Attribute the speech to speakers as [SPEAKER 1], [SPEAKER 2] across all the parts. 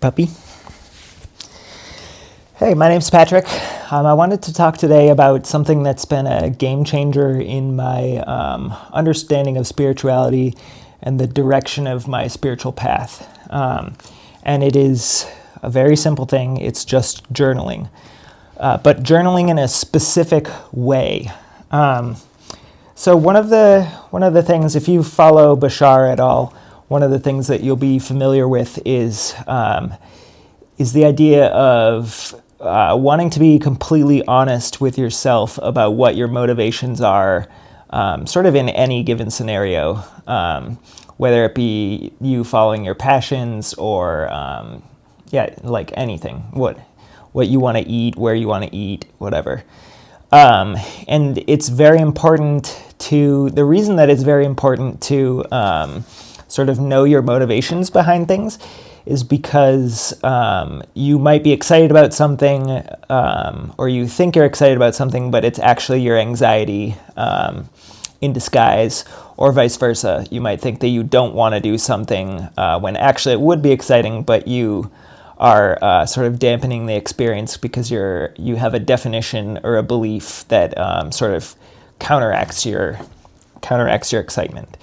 [SPEAKER 1] puppy. Hey, my name's Patrick. I wanted to talk today about something that's been a game changer in my understanding of spirituality and the direction of my spiritual path. And it is a very simple thing. It's just journaling, but journaling in a specific way. So one of the things, if you follow Bashar at all, one of the things that you'll be familiar with is the idea of wanting to be completely honest with yourself about what your motivations are, sort of in any given scenario, whether it be you following your passions or, like anything, what you want to eat, where you want to eat, whatever. And it's very important the reason that it's very important to sort of know your motivations behind things is because you might be excited about something, or you think you're excited about something, but it's actually your anxiety in disguise, or vice versa. You might think that you don't want to do something when actually it would be exciting, but you are sort of dampening the experience because you have a definition or a belief that sort of counteracts your excitement.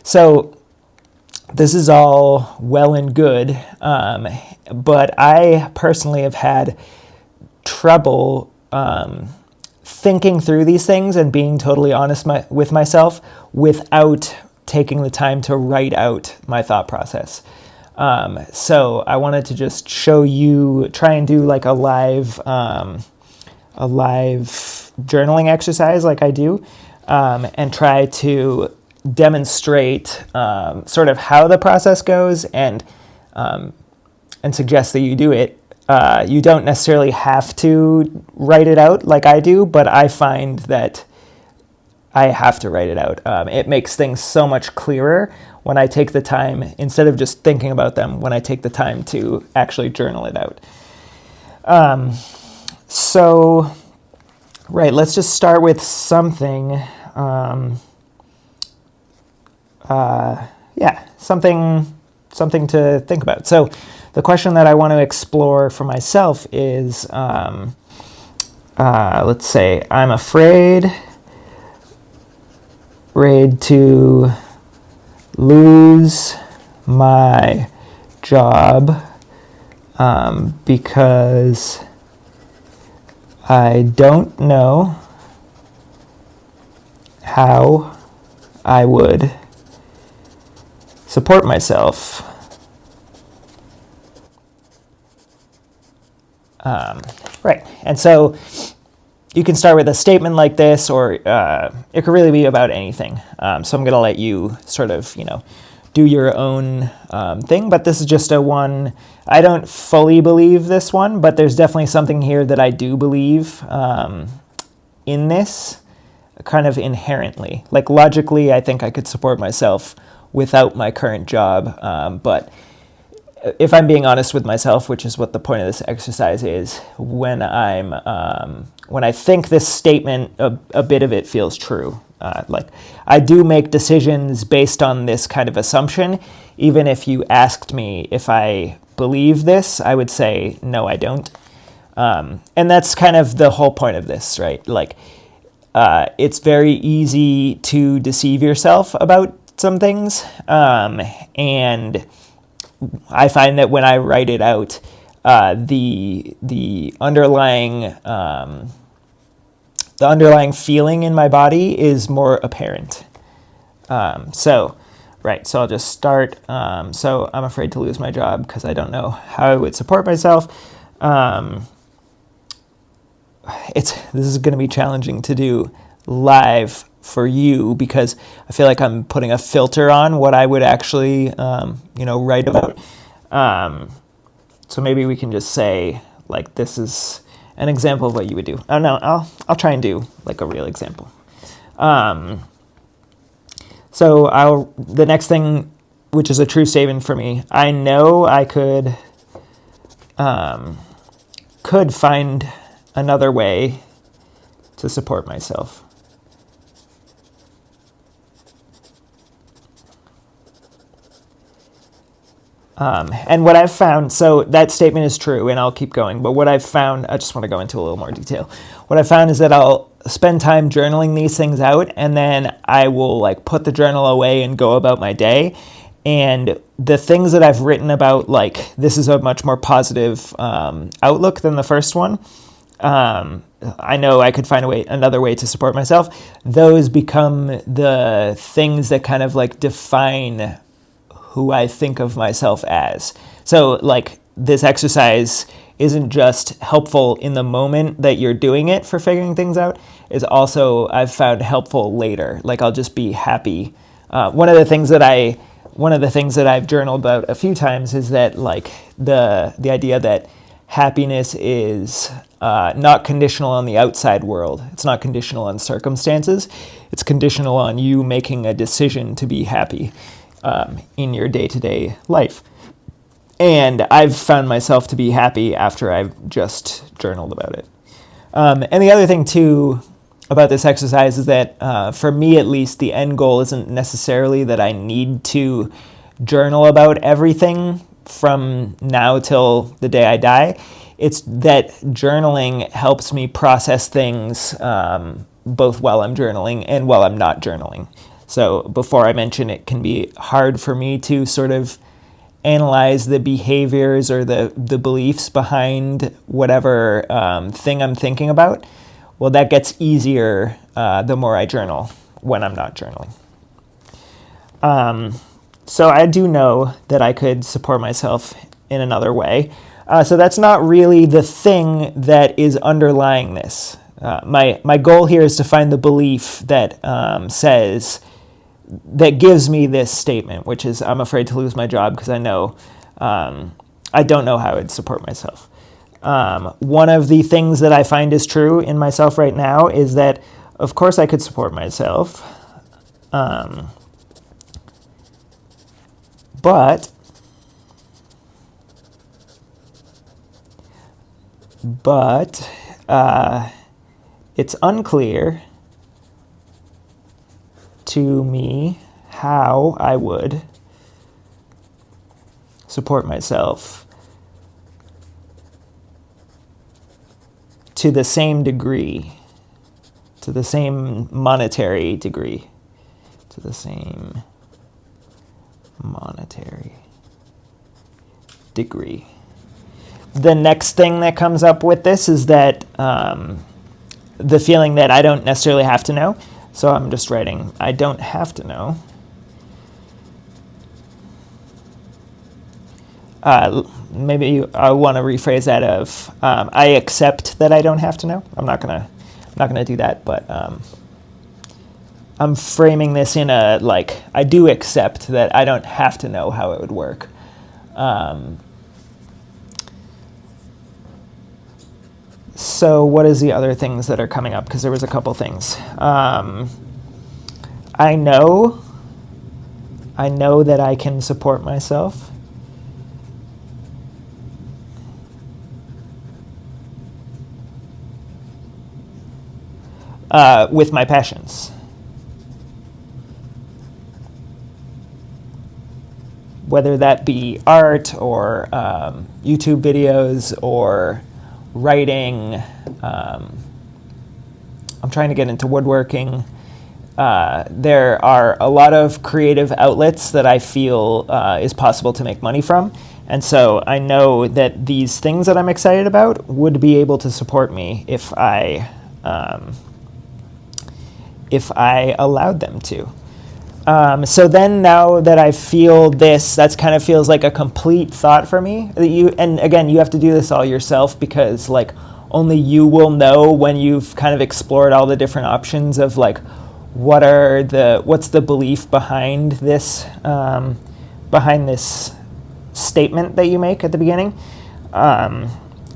[SPEAKER 1] So this is all well and good, but I personally have had trouble thinking through these things and being totally honest with myself without taking the time to write out my thought process. So I wanted to just try and do like a live journaling exercise like I do, and try to demonstrate sort of how the process goes and suggest that you do it. You don't necessarily have to write it out like I do, but I find that I have to write it out. It makes things so much clearer when I take the time, instead of just thinking about them, when I take the time to actually journal it out. Right, let's just start with something. Something to think about. So the question that I want to explore for myself is, let's say I'm afraid to lose my job because I don't know how I would support myself. Right. And so you can start with a statement like this, or it could really be about anything. So I'm going to let you sort of, do your own thing. But this is just a one. I don't fully believe this one, but there's definitely something here that I do believe in this, kind of inherently. Like logically, I think I could support myself without my current job. But if I'm being honest with myself, which is what the point of this exercise is, when I think this statement, a bit of it feels true. Like I do make decisions based on this kind of assumption. Even if you asked me if I believe this, I would say, no, I don't. And that's kind of the whole point of this, right? Like, it's very easy to deceive yourself about some things. And I find that when I write it out, the underlying feeling in my body is more apparent. So I'll just start. So I'm afraid to lose my job because I don't know how I would support myself. This is going to be challenging to do live for you because I feel like I'm putting a filter on what I would actually, write about. So maybe we can just say, like, this is an example of what you would do. Oh no, I'll try and do like a real example. So the next thing, which is a true statement for me, I know I could find another way to support myself. And what I've found, so that statement is true, and I'll keep going, but what I've found, I just want to go into a little more detail. What I've found is that I'll spend time journaling these things out, and then I will like put the journal away and go about my day. And the things that I've written about, like, this is a much more positive outlook than the first one. I know I could find another way to support myself. Those become the things that kind of like define who I think of myself as. So like this exercise isn't just helpful in the moment that you're doing it for figuring things out, is also I've found helpful later. Like I'll just be happy. One of the things that I've journaled about a few times is that like the idea that happiness is not conditional on the outside world. It's not conditional on circumstances. It's conditional on you making a decision to be happy in your day-to-day life. And I've found myself to be happy after I've just journaled about it. And the other thing, too, about this exercise is that, for me at least, the end goal isn't necessarily that I need to journal about everything from now till the day I die. It's that journaling helps me process things both while I'm journaling and while I'm not journaling. So before I mention, it can be hard for me to sort of analyze the behaviors or the beliefs behind whatever thing I'm thinking about. Well, that gets easier the more I journal when I'm not journaling. So I do know that I could support myself in another way. So that's not really the thing that is underlying this. My goal here is to find the belief that that gives me this statement, which is I'm afraid to lose my job because I know I don't know how I'd support myself. One of the things that I find is true in myself right now is that, of course, I could support myself, but it's unclear to me how I would support myself to the same degree, to the same monetary degree, to the same monetary degree. The next thing that comes up with this is that the feeling that I don't necessarily have to know. So I'm just writing, I don't have to know. Maybe I want to rephrase that of I accept that I don't have to know. I'm not gonna do that, but I'm framing this in a like I do accept that I don't have to know how it would work. So what is the other things that are coming up? Because there was a couple things. I know that I can support myself. With my passions. Whether that be art or YouTube videos or writing. I'm trying to get into woodworking. There are a lot of creative outlets that I feel is possible to make money from. And so I know that these things that I'm excited about would be able to support me if I allowed them to. So then now that I feel this, that kind of feels like a complete thought for me. And again, you have to do this all yourself because like only you will know when you've kind of explored all the different options of like what's the belief behind this statement that you make at the beginning. And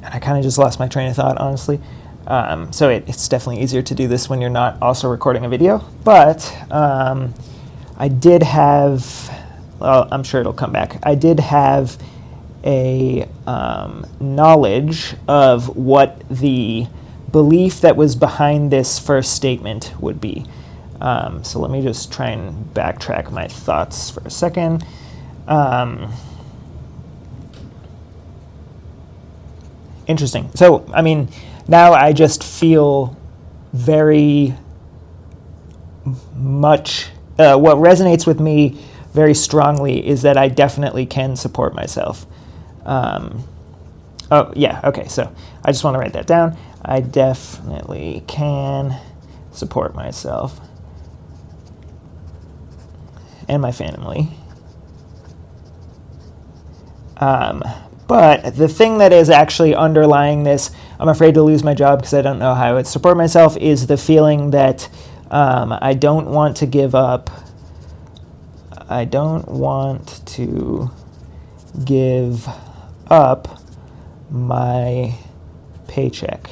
[SPEAKER 1] I kind of just lost my train of thought, honestly. So it's definitely easier to do this when you're not also recording a video. But I did have, well, I'm sure it'll come back. I did have a knowledge of what the belief that was behind this first statement would be. So let me just try and backtrack my thoughts for a second. Interesting. So, I mean, now I just feel very much, what resonates with me very strongly is that I definitely can support myself. Oh, yeah, okay, so I just want to write that down. I definitely can support myself and my family. But the thing that is actually underlying this, I'm afraid to lose my job because I don't know how I would support myself, is the feeling that I don't want to give up. I don't want to give up my paycheck.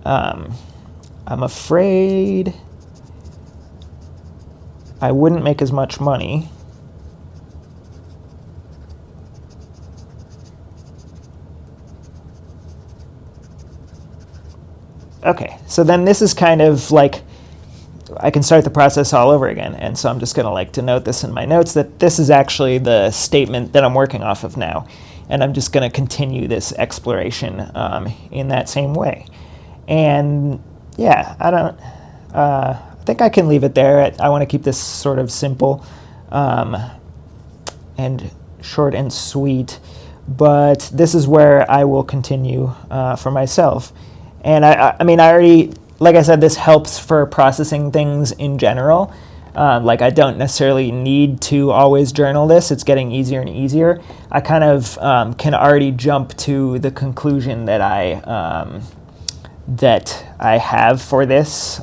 [SPEAKER 1] I'm afraid I wouldn't make as much money. Okay, so then this is kind of like, I can start the process all over again. And so I'm just going to like denote this in my notes that this is actually the statement that I'm working off of now. And I'm just going to continue this exploration in that same way. And yeah, I think I can leave it there. I want to keep this sort of simple and short and sweet. But this is where I will continue for myself. And I mean, I already, like I said, this helps for processing things in general. Like I don't necessarily need to always journal this. It's getting easier and easier. I kind of can already jump to the conclusion that I have for this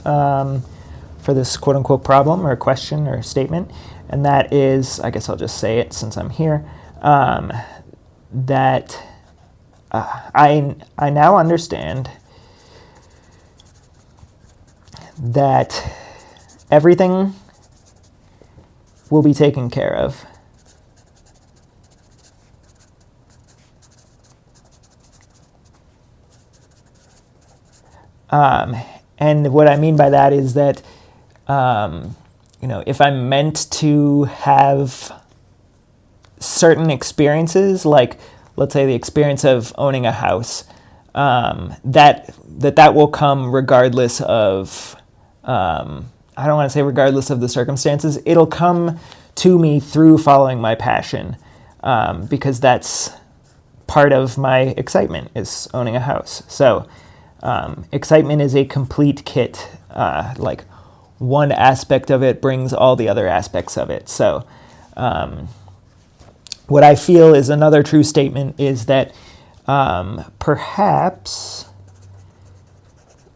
[SPEAKER 1] quote unquote problem or question or statement, and that is, I guess I'll just say it since I'm here, that I now understand that everything will be taken care of. And what I mean by that is that, if I'm meant to have certain experiences, like let's say the experience of owning a house, that will come regardless of, I don't want to say regardless of the circumstances. It'll come to me through following my passion, because that's part of my excitement is owning a house. So excitement is a complete kit. Like one aspect of it brings all the other aspects of it. So what I feel is another true statement is that perhaps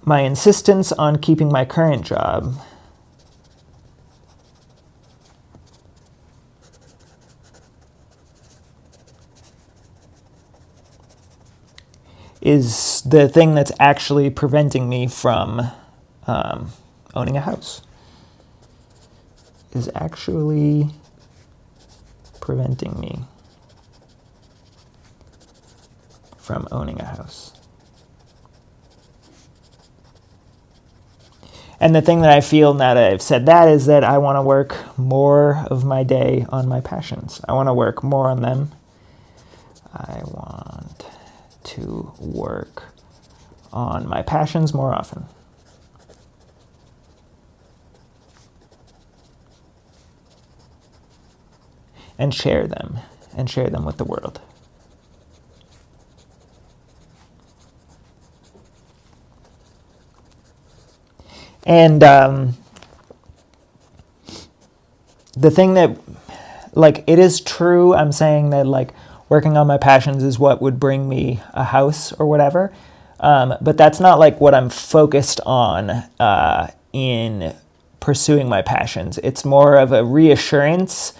[SPEAKER 1] my insistence on keeping my current job is the thing that's actually preventing me from owning a house. Is actually preventing me from owning a house. And the thing that I feel now that I've said that is that I want to work more of my day on my passions. I want to work more on them. I want to work on my passions more often. And share them with the world. And the thing that, like, it is true, I'm saying that, like, working on my passions is what would bring me a house or whatever. But that's not, like, what I'm focused on in pursuing my passions. It's more of a reassurance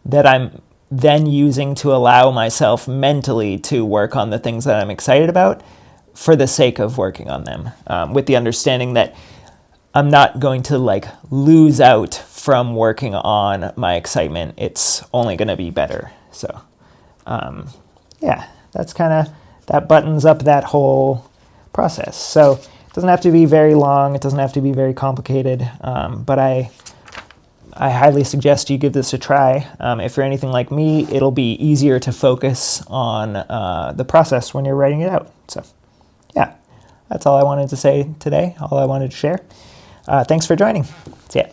[SPEAKER 1] that I'm then using to allow myself mentally to work on the things that I'm excited about for the sake of working on them, with the understanding that I'm not going to like lose out from working on my excitement. It's only going to be better. So, yeah, that's kind of, that buttons up that whole process. So it doesn't have to be very long. It doesn't have to be very complicated. But I I highly suggest you give this a try. If you're anything like me, it'll be easier to focus on the process when you're writing it out. So, yeah, that's all I wanted to say today, all I wanted to share. Thanks for joining. See ya.